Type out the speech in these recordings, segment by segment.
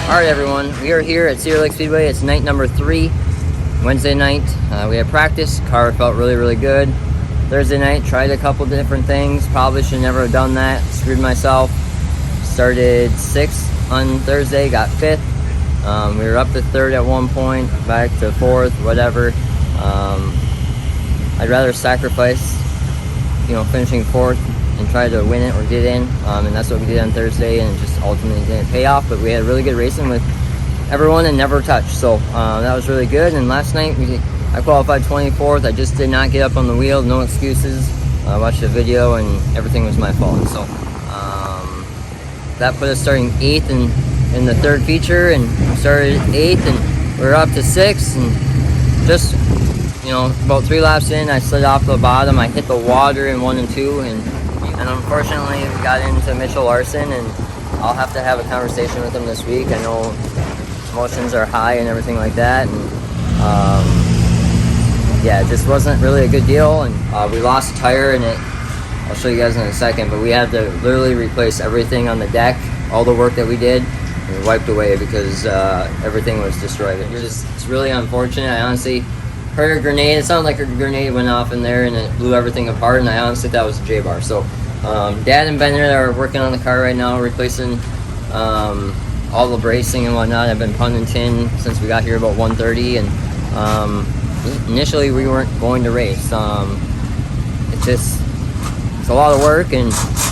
Alright everyone, we are here at Cedar Lake Speedway. It's night number 3, Wednesday night. We had practice, car felt really good. Thursday night, tried a couple different things, probably should never have done that, screwed myself. Started 6th on Thursday, got 5th. We were up to 3rd at one point, back to 4th, whatever. I'd rather sacrifice, finishing 4th and try to win it or get in, and that's what we did on Thursday, and it just ultimately didn't pay off. But we had really good racing with everyone and never touched, so that was really good. And last night I qualified 24th. I just did not get up on the wheel, no excuses. I watched the video and everything was my fault. So that put us starting 8th in the 3rd feature, and we started 8th and we were up to 6th, and just about 3 laps in, I slid off the bottom. I hit the water in 1 and 2, and unfortunately we got into Mitchell Larson, and I'll have to have a conversation with him this week. I know emotions are high and everything like that, and yeah, it just wasn't really a good deal. And we lost a tire, and I'll show you guys in a second, but we had to literally replace everything on the deck. All the work that we did, we wiped away because everything was destroyed. It's really unfortunate. I honestly heard a grenade. It sounded like a grenade went off in there and it blew everything apart, and I honestly thought it was a J-bar. So Dad and Bennett are working on the car right now, replacing all the bracing and whatnot. I've been punting tin since we got here about 1:30, and initially we weren't going to race. It's a lot of work, and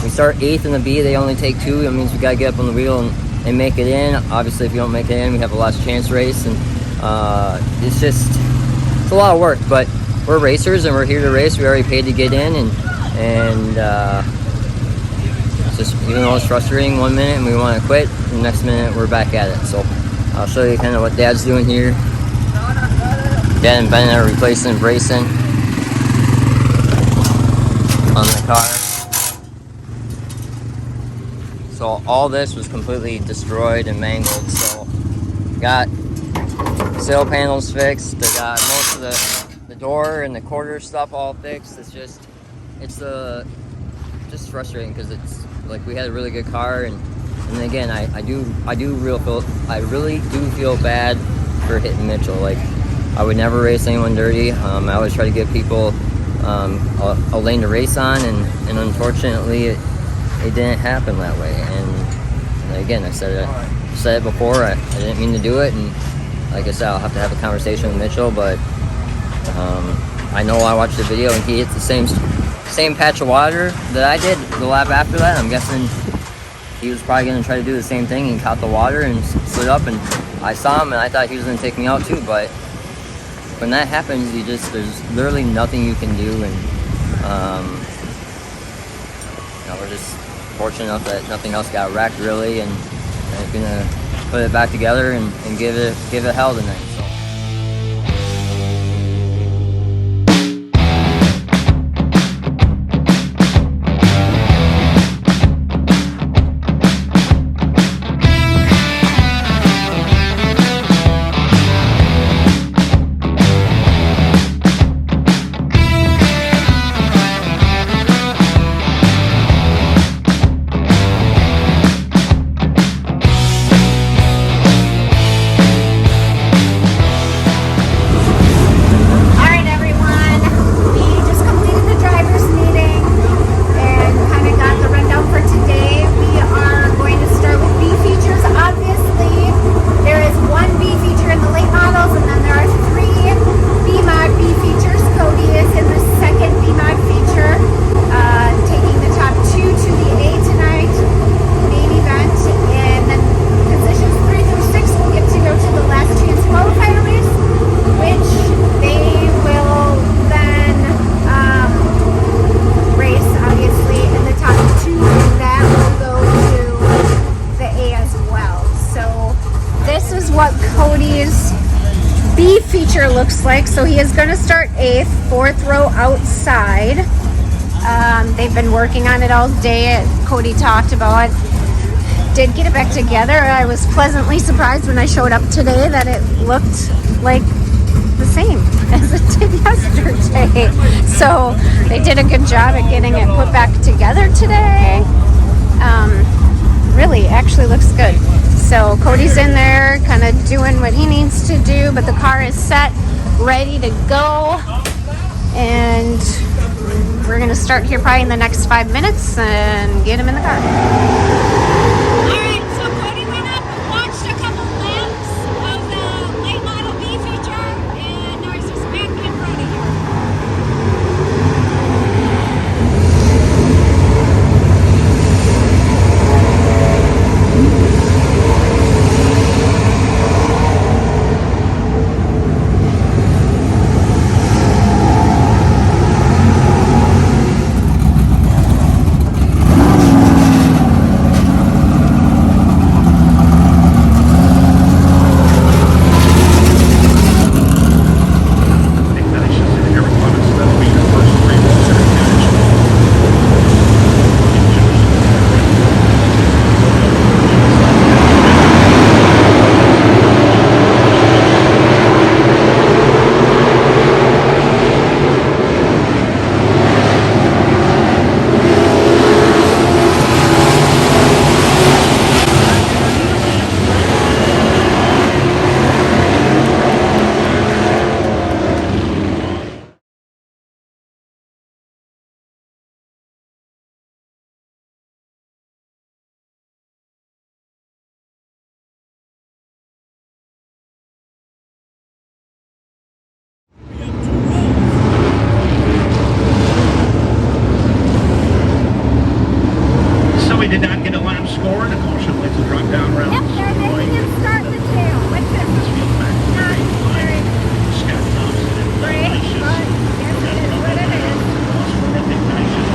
we start 8th in the B. They only take 2. That means we gotta get up on the wheel and make it in. Obviously, if you don't make it in, we have a last chance race, and it's a lot of work, but we're racers and we're here to race. We already paid to get in, and it's just, even though it's frustrating 1 minute and we want to quit, the next minute we're back at it. So I'll show you kind of what Dad's doing here. Dad and Ben are replacing bracing on the car. So all this was completely destroyed and mangled. So got sail panels fixed. They got most of the door and the quarter stuff all fixed. It's just frustrating because it's like we had a really good car, and again I really do feel bad for hitting Mitchell. Like, I would never race anyone dirty. I always try to give people a lane to race on, and unfortunately it didn't happen that way. And again, I said it before. I didn't mean to do it, and like I said, I'll have to have a conversation with Mitchell, but I know I watched the video and he hit the same patch of water that I did the lap after that. I'm guessing he was probably going to try to do the same thing and caught the water and slid up, and I saw him and I thought he was going to take me out too. But when that happens, there's literally nothing you can do, and we're just fortunate enough that nothing else got wrecked really, and I'm gonna put it back together and give it hell tonight. So. Cody's B feature looks like. So he is going to start 8th, 4th row outside. They've been working on it all day. Cody talked about it. Did get it back together. I was pleasantly surprised when I showed up today that it looked like the same as it did yesterday. So they did a good job at getting it put back together today. Really, actually looks good. So Cody's in there. kind of doing what he needs to do, but the car is set, ready to go. And we're going to start here probably in the next 5 minutes and get him in the car. Alright, so Cody went up and watched a couple laps of the late model B feature, and now he's just back Camaraderie here. We did not get a lap score. The caution lights will drop down around. Yep, they're making him start the tail. What's it? This field back to the green line. Scott Thompson and Great, Delicious. but yes, it is what it is. Lost for Ignatius.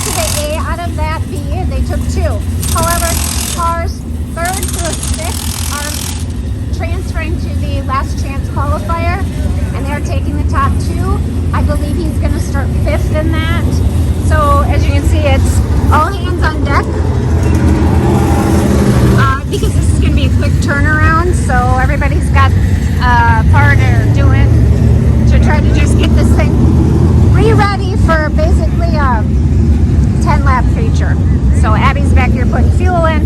to the A out of that B, they took 2. However, cars 3rd through 6th are transferring to the last chance qualifier, and they're taking the top 2. I believe he's going to start 5th in that. So as you can see, it's all hands on deck because this is going to be a quick turnaround. So everybody's got a part they're doing to try to just get this thing re-ready for basically a 10-lap feature. So Abby's back here putting fuel in.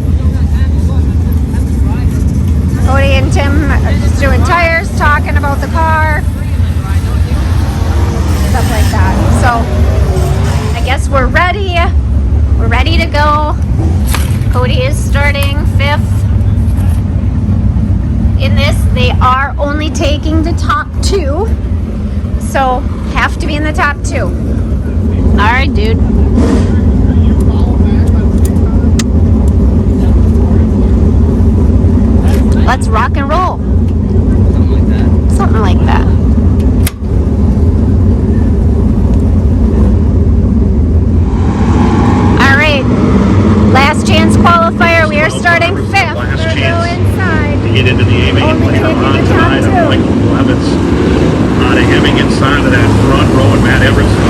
Cody and Tim are just doing tires, talking about the car, stuff like that. So I guess we're ready. We're ready to go. Cody is starting 5th. In this, they are only taking the top 2. So have to be in the top 2. All right, dude. Let's rock and roll. Something like that. All right. Last chance qualifier. We are starting 5th. We're going to go inside. To get into the A main later on tonight, I'm like Levitt's out of Hemming inside of that front row and Matt Everson.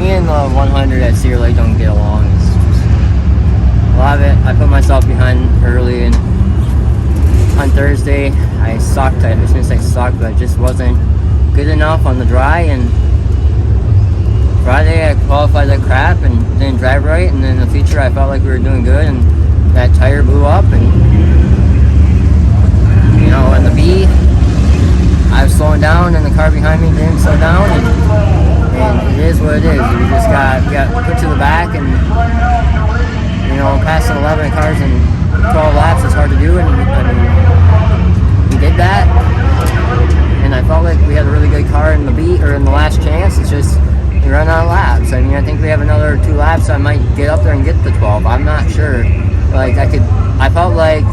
me and the 100 at Cedar Lake don't get along. It's just, a lot of it, I put myself behind early, and on Thursday, I sucked. I was gonna say sucked, but I just wasn't good enough on the dry, and Friday I qualified like crap and didn't drive right, and then the feature I felt like we were doing good, and that tire blew up, and you know, in the B, I was slowing down, and the car behind me didn't slow down, and it is what it is. We just got put to the back, and you know, passing 11 cars in 12 laps is hard to do, and we did that, and I felt like we had a really good car in the B, or in the last chance. It's just we run out of laps. I mean, I think we have another 2 laps. I might get up there and get the 12. I'm not sure. Like I felt like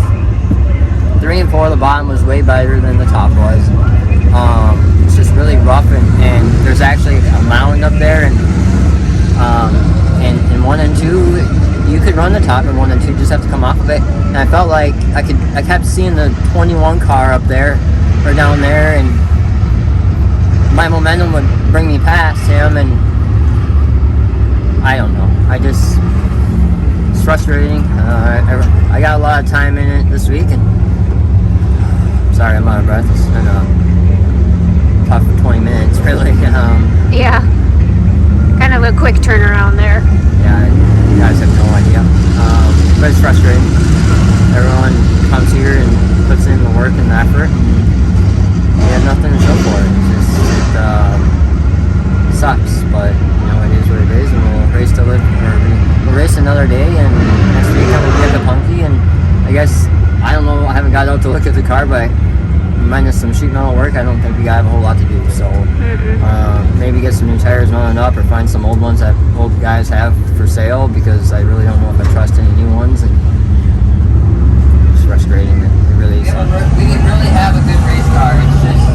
3 and 4, the bottom was way better than the top was. It's just really rough, and there's actually a mountain up there, and 1 and 2. You could run the top in 1 and 2, just have to come off of it. And I felt like I kept seeing the 21 car up there or down there, and my momentum would bring me past him, and I don't know. It's frustrating. I got a lot of time in it this week, and sorry, I'm out of breath. It's been tough for 20 minutes, really. Yeah. Kind of a quick turnaround there. Yeah, you guys have no idea. But it's frustrating. Everyone comes here and puts in the work and the effort. We have nothing to show for it. It sucks, but you know, it is what it is, and we'll race another day, and next week I'm gonna get the punky, and I guess, I don't know, I haven't got out to look at the car, but minus some sheet metal work, I don't think we got a whole lot to do. So maybe get some new tires mounted up, or find some old ones that old guys have for sale, because I really don't know if I trust any new ones, and it's frustrating. It really is. We can really have a good race car. It's just,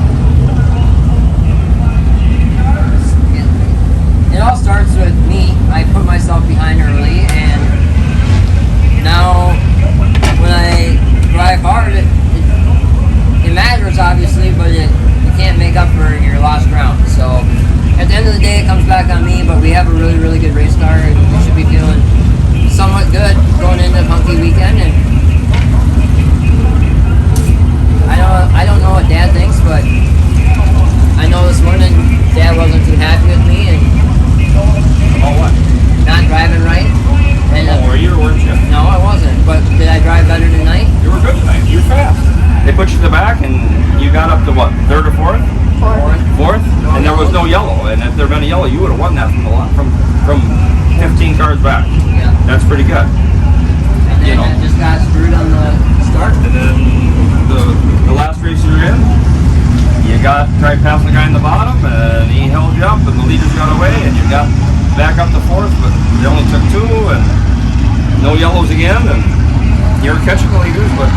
it all starts with me. I put myself behind early, and now when I drive hard, it matters, obviously, but you can't make up for your lost ground. So at the end of the day, it comes back on me, but we have a really, really good race car, and we should be feeling somewhat good going into Punky weekend. And I don't know what Dad thinks, but I know this morning Dad wasn't too happy with me, and About what? not driving right. And Were you or weren't you? no, I wasn't. But did I drive better tonight? You were good tonight. You were fast. They put you to the back, and you got up to what, 3rd or 4th? Fourth? And there was no yellow. And if there had been a yellow, you would have won that from 15 cars back. Yeah. That's pretty good. And then I just got screwed on the start. And then the last race you were in, you tried passing the guy in the bottom, and he held you up, and the leaders got away, and you got back up to 4th, but they only took 2, and no yellows again, and you're catching the leaders, but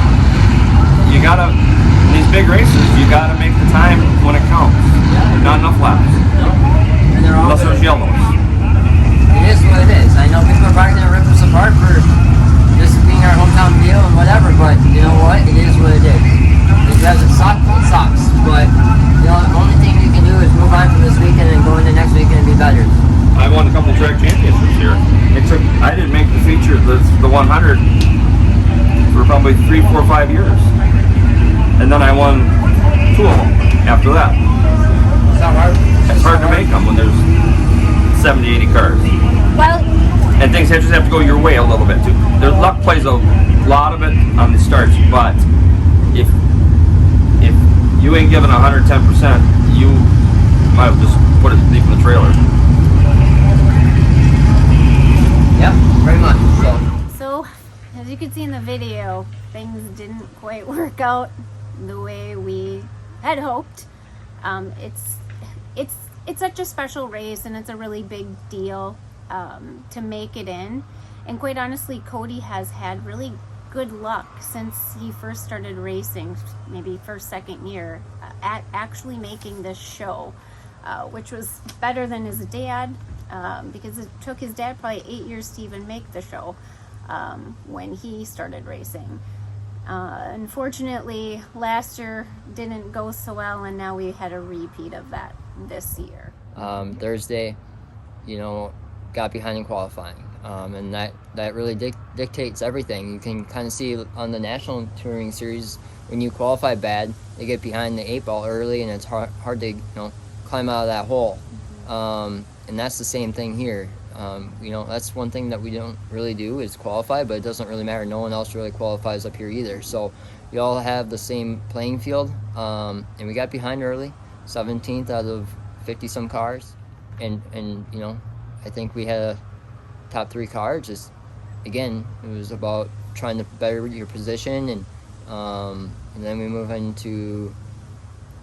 you gotta, in these big races, you gotta make the time when it counts. Yeah. There's not enough laps. No. And they're all Unless there's yellows. It is what it is. I know people are probably gonna rip us apart for this being our hometown deal and whatever, but you know what? It is what it is. Because it sucks, it sucks. But you know, the only thing you can do is move on from this weekend and go into next weekend and be better. I won a couple track championships here. I didn't make the feature, the 100, for probably 3, 4, 5 years. And then I won 2 of them after that. It's not hard. It's hard to make them when there's 70, 80 cars. Well, And things just have to go your way a little bit too. There's luck plays a lot of it on the starts, but if you ain't giving 110%, you might just put it deep in the trailer. Yeah, very much. so as you can see in the video, things didn't quite work out the way we had hoped. It's such a special race, and it's a really big deal to make it in. And quite honestly, Cody has had really good luck since he first started racing, maybe first, second year, at actually making this show, which was better than his dad, because it took his dad probably 8 years to even make the show when he started racing. Unfortunately, last year didn't go so well, and now we had a repeat of that this year. Thursday, got behind in qualifying. and that really dictates everything. You can kind of see on the national touring series, when you qualify bad, they get behind the 8 ball early, and it's hard to climb out of that hole. And that's the same thing here. That's one thing that we don't really do is qualify, but it doesn't really matter. No one else really qualifies up here either. So we all have the same playing field, and we got behind early, 17th out of 50 some cars, and I think we had a top 3 car. Just again, it was about trying to better your position, and then we move into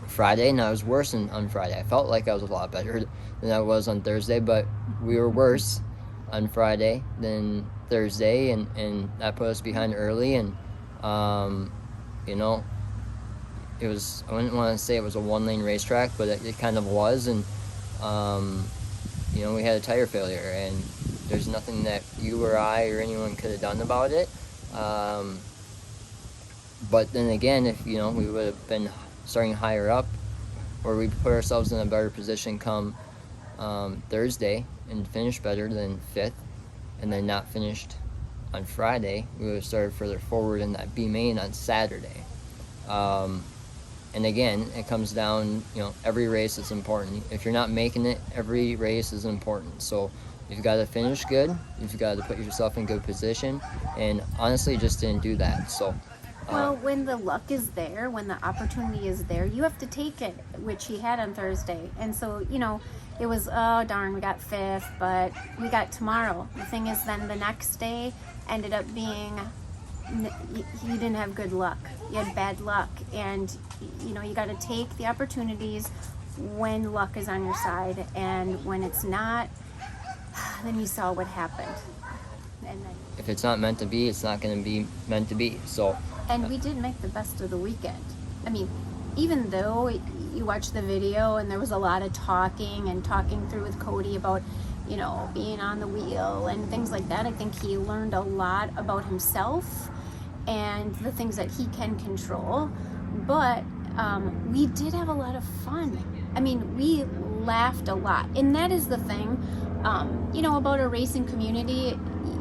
Friday, and I was worse on Friday. I felt like I was a lot better than I was on Thursday, but we were worse on Friday than Thursday, and that put us behind early. And it was, I wouldn't want to say it was a 1-lane racetrack, but it kind of was. And we had a tire failure, and there's nothing that you or I or anyone could have done about it. But then again, if we would have been starting higher up, or we put ourselves in a better position come Thursday and finished better than 5th, and then not finished on Friday, we would have started further forward in that B main on Saturday. And again, it comes down, every race is important. If you're not making it, every race is important. So you've got to finish good, you've got to put yourself in good position, and honestly just didn't do that. So well, when the luck is there, when the opportunity is there, you have to take it, which he had on Thursday. And so, it was, oh, darn, we got 5th, but we got tomorrow. The thing is, then the next day ended up being, you didn't have good luck. You had bad luck. And, you got to take the opportunities when luck is on your side. And when it's not, then you saw what happened. And then, if it's not meant to be, it's not going to be meant to be. So. And we did make the best of the weekend. I mean, even though you watch the video and there was a lot of talking through with Cody about, being on the wheel and things like that, I think he learned a lot about himself and the things that he can control. But we did have a lot of fun. I mean, we laughed a lot. And that is the thing, about a racing community.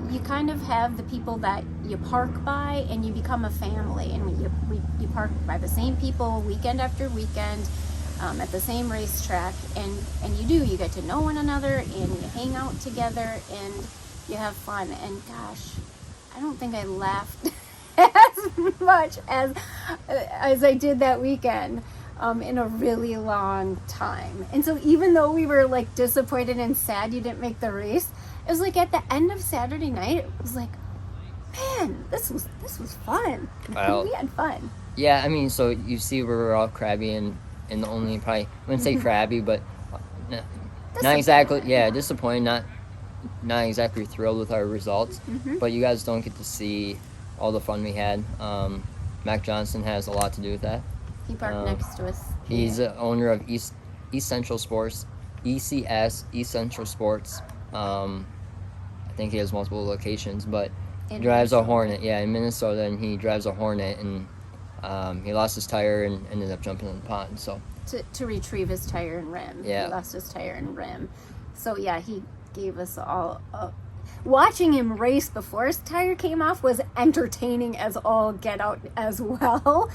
You kind of have the people that you park by, and you become a family, and you park by the same people weekend after weekend at the same racetrack, and you get to know one another, and you hang out together, and you have fun. And gosh, I don't think I laughed as much as I did that weekend in a really long time. And so even though we were like disappointed and sad you didn't make the race, it was like at the end of Saturday night, it was like, man, this was fun. Wow. We had fun. Yeah, I mean, so you see we were all crabby and the only, probably, I wouldn't say crabby, but not exactly, disappointed, not exactly thrilled with our results. But you guys don't get to see all the fun we had. Mac Johnson has a lot to do with that. He parked next to us. He's the owner of East Central Sports, ECS, East Central Sports. I think he has multiple locations, but he drives a Hornet. Yeah, in Minnesota, and he drives a Hornet, and he lost his tire and ended up jumping in the pond. So to retrieve his tire and rim. Yeah. He lost his tire and rim. So yeah, he gave us all. Watching him race before his tire came off was entertaining as all get out as well.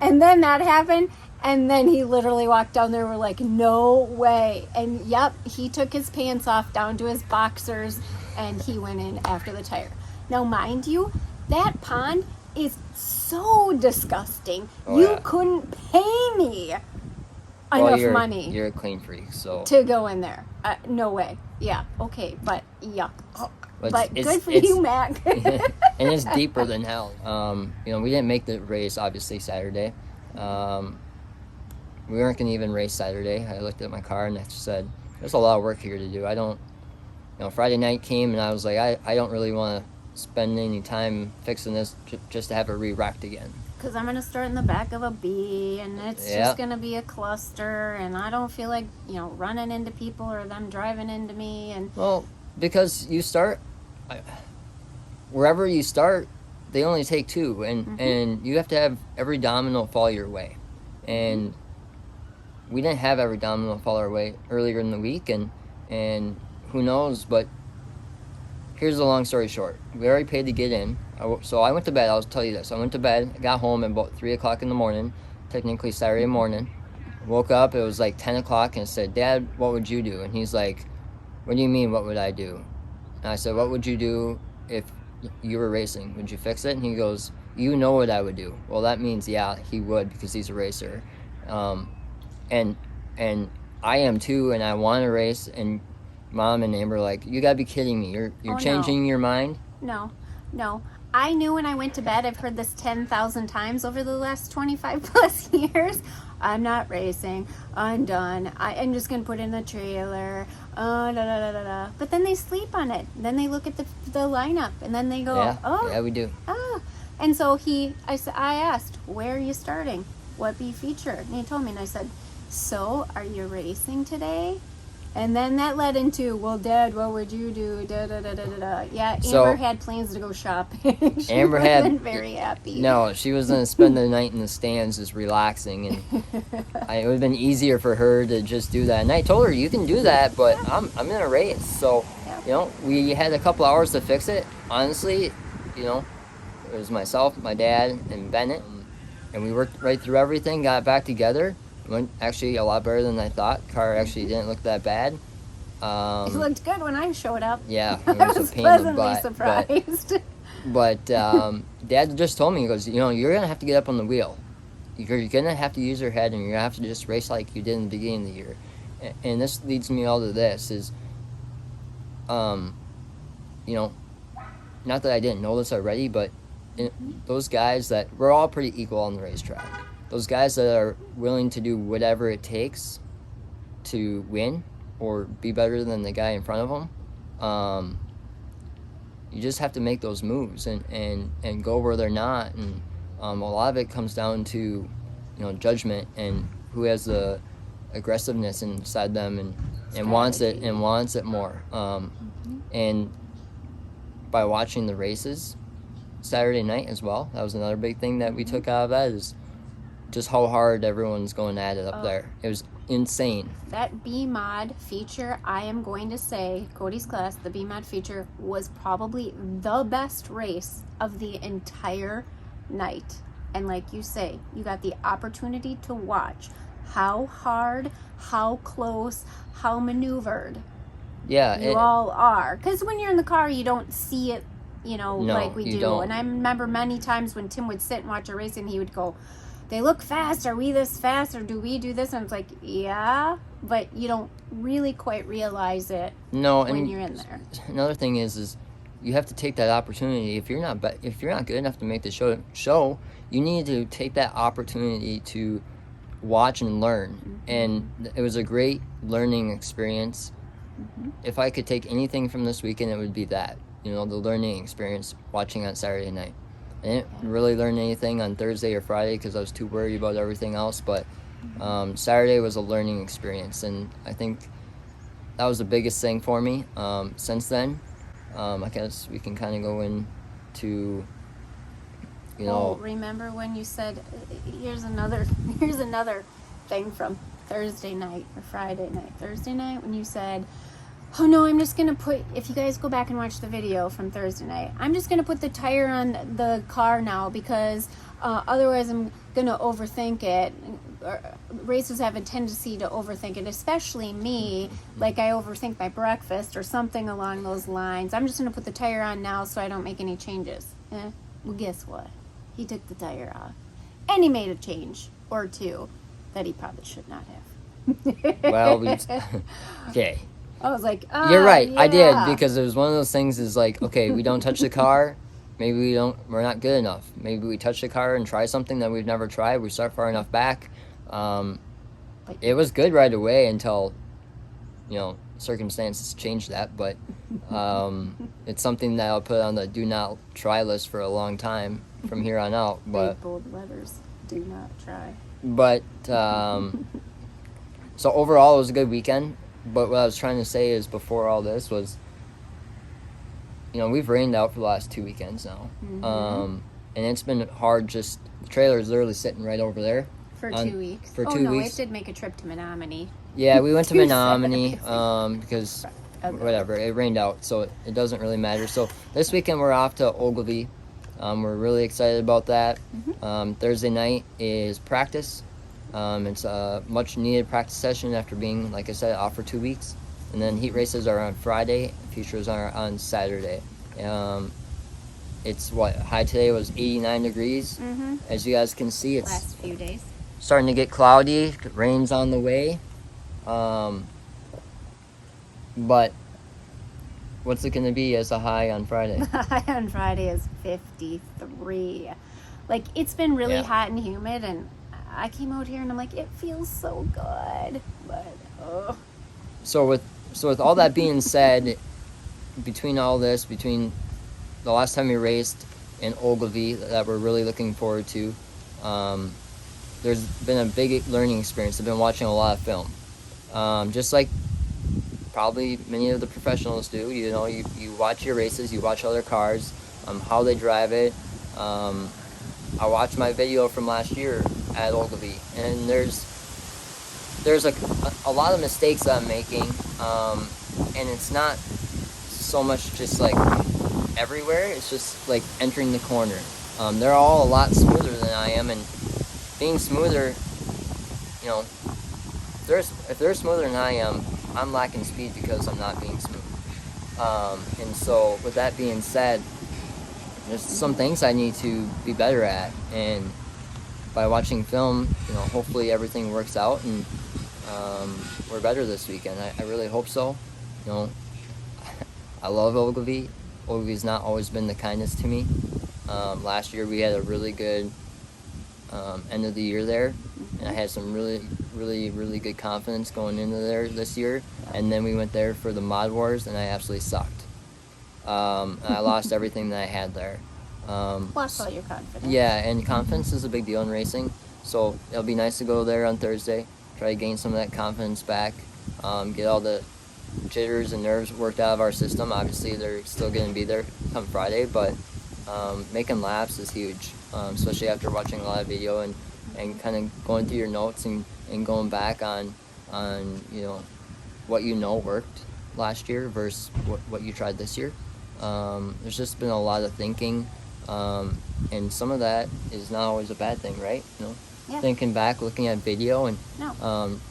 And then that happened, and then he literally walked down there. We're like, no way. And yep, he took his pants off down to his boxers, and he went in after the tire. Now, mind you, that pond is so disgusting. You couldn't pay me enough money. You're a clean freak, so to go in there. No way. Yeah, okay, but yuck. But it's good for you, Mac. And it's deeper than hell. We didn't make the race, obviously, Saturday. We weren't going to even race Saturday. I looked at my car and I said, there's a lot of work here to do. Friday night came and I was like, I don't really want to spend any time fixing this just to have it re-racked again. Because I'm going to start in the back of a B, and it's just going to be a cluster, and I don't feel like, running into people or them driving into me. And well, because you start, wherever you start, they only take 2, and you have to have every domino fall your way. And we didn't have every domino fall our way earlier in the week, and who knows, but here's the long story short. We already paid to get in. So I went to bed. I'll tell you this. I went to bed. I got home at about 3 o'clock in the morning, technically Saturday morning. Woke up. It was like 10 o'clock and I said, Dad, what would you do? And he's like, what do you mean, what would I do? And I said, what would you do if you were racing? Would you fix it? And he goes, you know what I would do. Well, that means, yeah, he would because he's a racer. And I am too, and I want to race. And Mom and Amber are like, you gotta be kidding me. You're changing your mind? No. I knew when I went to bed, I've heard this 10,000 times over the last 25 plus years. I'm not racing. I'm done. I'm just going to put in the trailer. But then they sleep on it. Then they look at the lineup and then they go, yeah, we do. And so I asked, where are you starting? What B feature? And he told me, and I said, so are you racing today? And then that led into, well, Dad, what would you do? Yeah, Amber had plans to go shopping. Amber wasn't very happy. No, she was going to spend the night in the stands just relaxing. And it would have been easier for her to just do that. And I told her, you can do that, but I'm in a race. So, we had a couple hours to fix it. Honestly, it was myself, my dad, and Bennett. And we worked right through everything, got it back together. Went actually a lot better than I thought. Car actually didn't look that bad. It looked good when I showed up. Yeah, it I was was a pain in the pleasantly butt. surprised. But Dad just told me, he goes, you're going to have to get up on the wheel. You're going to have to use your head, and you're going to have to just race like you did in the beginning of the year. And this leads me all to this is, not that I didn't know this already, but those guys that, we're all pretty equal on the racetrack. Those guys that are willing to do whatever it takes to win or be better than the guy in front of them, you just have to make those moves and go where they're not. And a lot of it comes down to, judgment and who has the aggressiveness inside them and wants it more. And by watching the races Saturday night as well, that was another big thing that we took out of that is just how hard everyone's going at it up there. It was insane. That B-Mod feature, I am going to say, Cody's class, the B-Mod feature was probably the best race of the entire night. And like you say, you got the opportunity to watch how hard, how close, how maneuvered you all are. Because when you're in the car, you don't see it, like we do. Don't. And I remember many times when Tim would sit and watch a race and he would go, they look fast. Are we this fast, or do we do this? And it's like, yeah, but you don't really quite realize it when you're in there. Another thing is you have to take that opportunity. If you're not good enough to make the show, you need to take that opportunity to watch and learn. Mm-hmm. And it was a great learning experience. Mm-hmm. If I could take anything from this weekend, it would be that, the learning experience watching on Saturday night. I didn't really learn anything on Thursday or Friday because I was too worried about everything else, but Saturday was a learning experience, and I think that was the biggest thing for me. Since then, I guess we can kind of go into, remember when you said, here's another thing from Thursday night or Friday night. Thursday night when you said, oh no, I'm just gonna put, if you guys go back and watch the video from Thursday night, I'm just gonna put the tire on the car now because otherwise I'm gonna overthink it. Racers have a tendency to overthink it, especially me, like I overthink my breakfast or something along those lines. I'm just gonna put the tire on now so I don't make any changes. Well, guess what? He took the tire off and he made a change or two that he probably should not have. Well, okay. I was like, you're right. Yeah. I did, because it was one of those things is like, okay, we don't touch the car. Maybe we're not good enough. Maybe we touch the car and try something that we've never tried. We start far enough back. It was good right away until, circumstances changed that. But it's something that I'll put on the do not try list for a long time from here on out. But big bold letters, do not try. But, so overall it was a good weekend. But what I was trying to say is before all this was, we've rained out for the last 2 weekends now. Mm-hmm. And it's been hard the trailer is literally sitting right over there. For 2 weeks. For 2 weeks. It did make a trip to Menominee. Yeah, we went to Menominee because whatever. It rained out, so it doesn't really matter. So this weekend we're off to Ogilvy. We're really excited about that. Thursday night is practice. It's a much needed practice session after being, like I said, off for 2 weeks. And then heat races are on Friday. Features are on Saturday. It's high today was 89 degrees. As you guys can see, it's Last few days. starting to get cloudy. Rain's on the way. But what's it going to be as a high on Friday? High on Friday is 53. Like, it's been really hot and humid, and I came out here and I'm like, it feels so good. But So with all that being said, between the last time we raced in Ogilvy that we're really looking forward to, there's been a big learning experience. I've been watching a lot of film, just like probably many of the professionals do. You know, you watch your races, you watch other cars, how they drive it. I watched my video from last year at Ogilvy, and there's a lot of mistakes that I'm making, and it's not so much just like everywhere. It's just like entering the corner. They're all a lot smoother than I am, and being smoother, you know, if they're smoother than I am, I'm lacking speed because I'm not being smooth. And so with that being said, there's some things I need to be better at, and by watching film, you know, hopefully everything works out and we're better this weekend. I really hope so. You know, I love Ogilvy. Ogilvy's not always been the kindest to me. Last year we had a really good end of the year there, and I had some really good confidence going into there this year. And then we went there for the Mod Wars, and I absolutely sucked. And I lost everything that I had there. lost all your confidence. Yeah, and confidence is a big deal in racing. So it'll be nice to go there on Thursday, try to gain some of that confidence back, get all the jitters and nerves worked out of our system. Obviously, they're still going to be there come Friday, but making laps is huge, especially after watching a lot of video and kind of going through your notes and going back on you know what you know worked last year versus what you tried this year. There's just been a lot of thinking, and some of that is not always a bad thing, right? You know, Yeah. thinking back, looking at video, and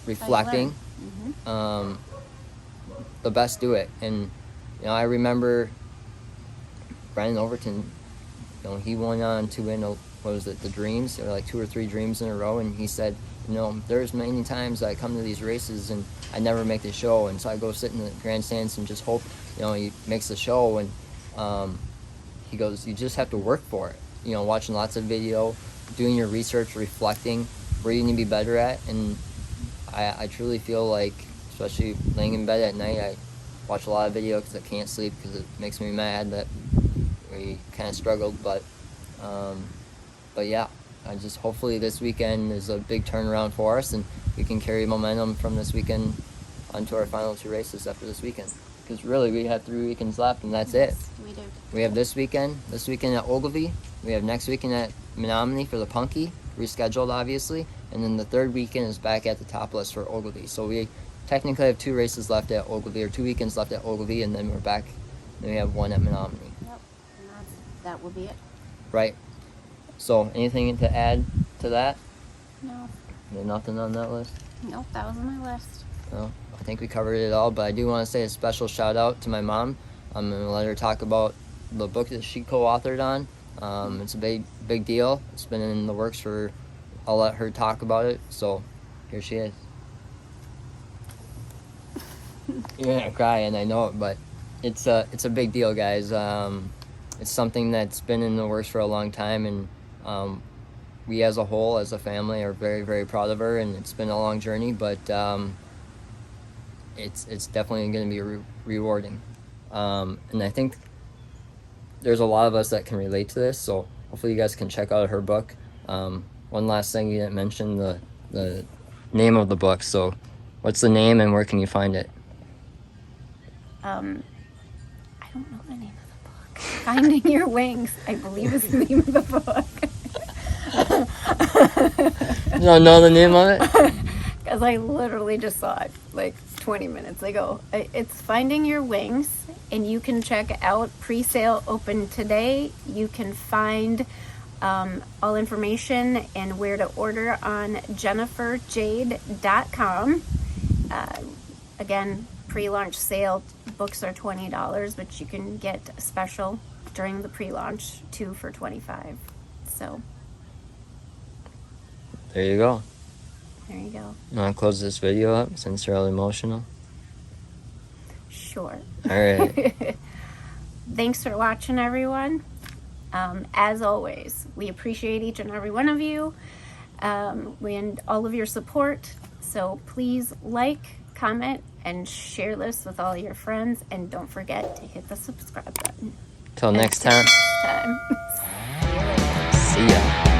reflecting. The best do it. And you know, I remember Brandon Overton. You know, he went on to win what was it, the Dreams? There were like 2 or 3 Dreams in a row, and he said, you know, there's many times I come to these races and I never make the show, and so I go sit in the grandstands and just hope, you know, he makes the show. And he goes, you just have to work for it. You know, watching lots of video, doing your research, reflecting where you need to be better at. And I truly feel like, especially laying in bed at night, I watch a lot of video because I can't sleep because it makes me mad that we kind of struggled. But yeah, I just hopefully this weekend is a big turnaround for us, and we can carry momentum from this weekend onto our final 2 races after this weekend. Because really, we have 3 weekends left, and that's it. We do. We have this weekend at Ogilvy. We have next weekend at Menominee for the Punky, rescheduled obviously, and then the 3rd weekend is back at the top list for Ogilvy. So we technically have 2 races left at Ogilvy, or 2 weekends left at Ogilvy, and then we're back. Then we have 1 at Menominee. Yep, and that will be it. Right. So anything to add to that? No, There's nothing on that list? nope, that was on my list. No, I think we covered it all, but I do want to say a special shout out to my mom. I'm going to let her talk about the book that she co-authored on. It's a big deal. It's been in the works for, I'll let her talk about it. So here she is. You're going to cry, and I know it, but it's a big deal, guys. It's something that's been in the works for a long time, and we as a whole, as a family, are very, very proud of her, and it's been a long journey, but it's definitely going to be rewarding. And I think there's a lot of us that can relate to this, so hopefully you guys can check out her book. One last thing, you didn't mention the name of the book, so what's the name and where can you find it? I don't know the name of the book. Finding Your Wings, I believe, is the name of the book. You don't know the name of it? Because I literally just saw it like 20 minutes ago. It's Finding Your Wings, and you can check out pre-sale open today. You can find all information and where to order on jenniferjade.com. Again, pre-launch sale, books are $20, but you can get a special during the pre-launch, 2 for $25. So There you go. there you go. You want to close this video up since you're all emotional? Sure. All right. Thanks for watching, everyone. As always, we appreciate each and every one of you and all of your support. So please like, comment, and share this with all your friends. And don't forget to hit the subscribe button. Till next time. Time. See ya.